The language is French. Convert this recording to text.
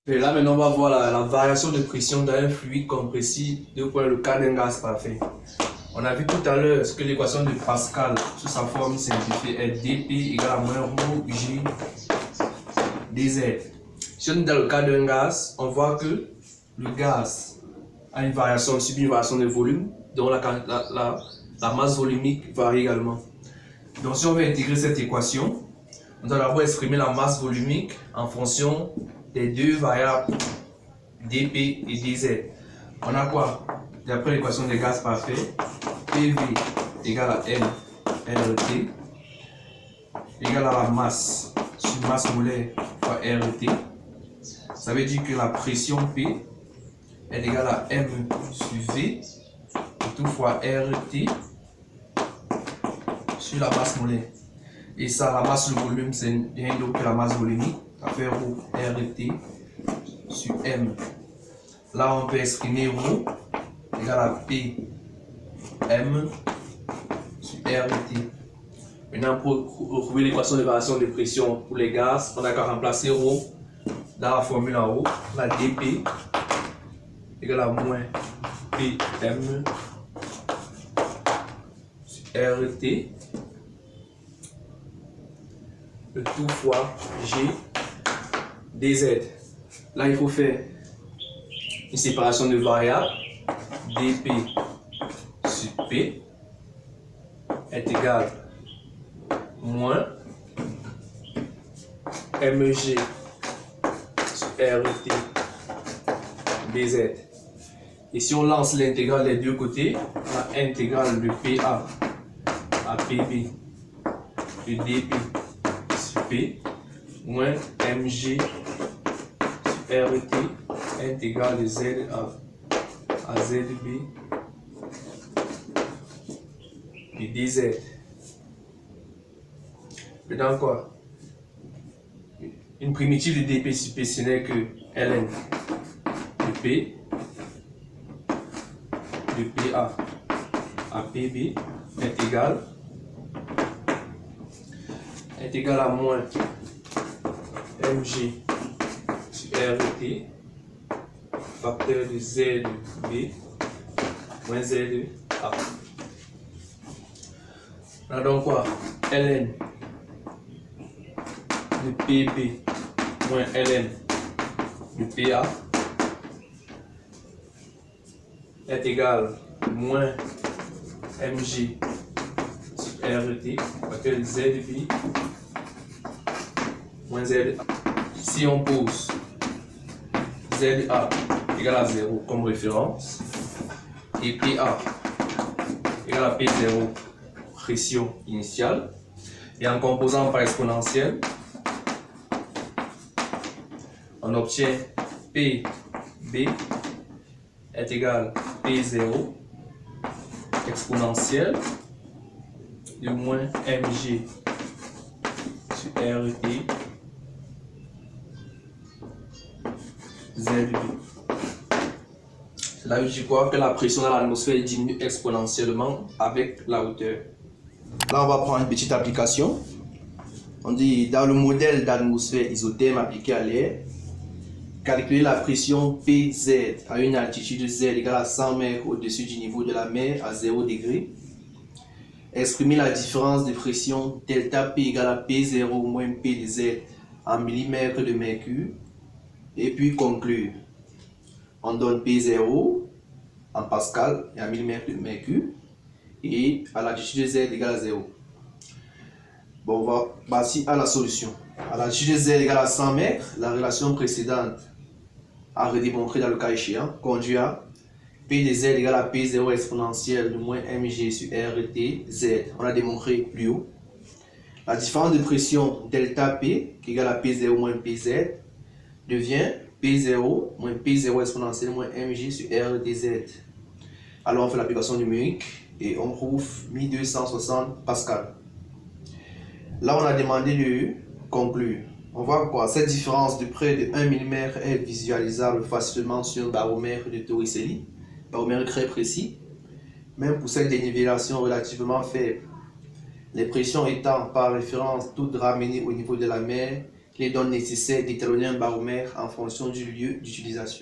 Et là, maintenant, on va voir la variation de pression dans un fluide compressible pour le cas d'un gaz parfait. On a vu tout à l'heure que l'équation de Pascal, sous sa forme simplifiée, est dP égale à moins ρ G dz. Si on est dans le cas d'un gaz, on voit que le gaz a une variation, subit une variation de volume, donc la masse volumique varie également. Donc si on veut intégrer cette équation, on doit d'abord exprimer la masse volumique en fonction des deux variables dP et dz. On a quoi? D'après l'équation des gaz parfaits, PV égale à L RT égale à la masse sur masse molaire fois RT. Ça veut dire que la pression P est égale à M sur V tout fois RT sur la masse molaire. Et ça, la masse sur le volume, c'est rien d'autre que la masse volumique. Ça fait ρ RT sur M. Là, on peut exprimer ρ égale à P M sur RT. Maintenant, pour retrouver l'équation de variation de pression pour les gaz, on a qu'à remplacer ρ dans la formule en haut. La dP égale à moins PM sur RT. Le tout fois G dz. Là, il faut faire une séparation de variables. dP sur P est égal moins mg sur RT dz. Et si on lance l'intégrale des deux côtés, on a intégrale de PA à PB de dP sur P moins mg sur RT intégrale de ZA à ZB et dz. Maintenant quoi? Une primitive de dP sur P, ce n'est que ln de P de PA à PB est égal à moins mg sur RT facteur de ZB moins ZA. On a donc quoi? ln de PB moins ln de PA est égal à moins mg sur RT facteur de ZB moins ZA. Si on pose ZA égale à 0 comme référence et PA égale à P0 pression initiale, et en composant par exponentielle, on obtient PB est égal à P0 exponentielle de moins mg sur RT ZB. Cela veut dire quoi? Que la pression dans l'atmosphère diminue exponentiellement avec la hauteur. Là, on va prendre une petite application. On dit dans le modèle d'atmosphère isotherme appliqué à l'air, calculer la pression PZ à une altitude Z égale à 100 mètres au-dessus du niveau de la mer à 0 degré. Exprimer la différence de pression delta P égale à P0 moins P de Z en millimètres de mercure. Et puis conclure. On donne P0 en pascal et en millimètres de mercure. Et à l'altitude Z égale à 0. Bon, on va passer à la solution. À l'altitude Z égale à 100 mètres, la relation précédente à redémontrer dans le cas échéant conduit à P de Z égale à P0 exponentielle de moins mg sur RT Z. On a démontré plus haut. La différence de pression delta P qui est égale à P0 moins PZ devient P0 moins P0 exponentielle moins mg sur RTZ. Alors on fait l'application numérique et on trouve 1260 pascal. Là on a demandé de conclure. On voit quoi? Cette différence de près de 1 mm est visualisable facilement sur un baromètre de Torricelli, baromètre très précis, même pour cette dénivellation relativement faible. Les pressions étant par référence toutes ramenées au niveau de la mer les données nécessaires d'étalonner un baromètre en fonction du lieu d'utilisation.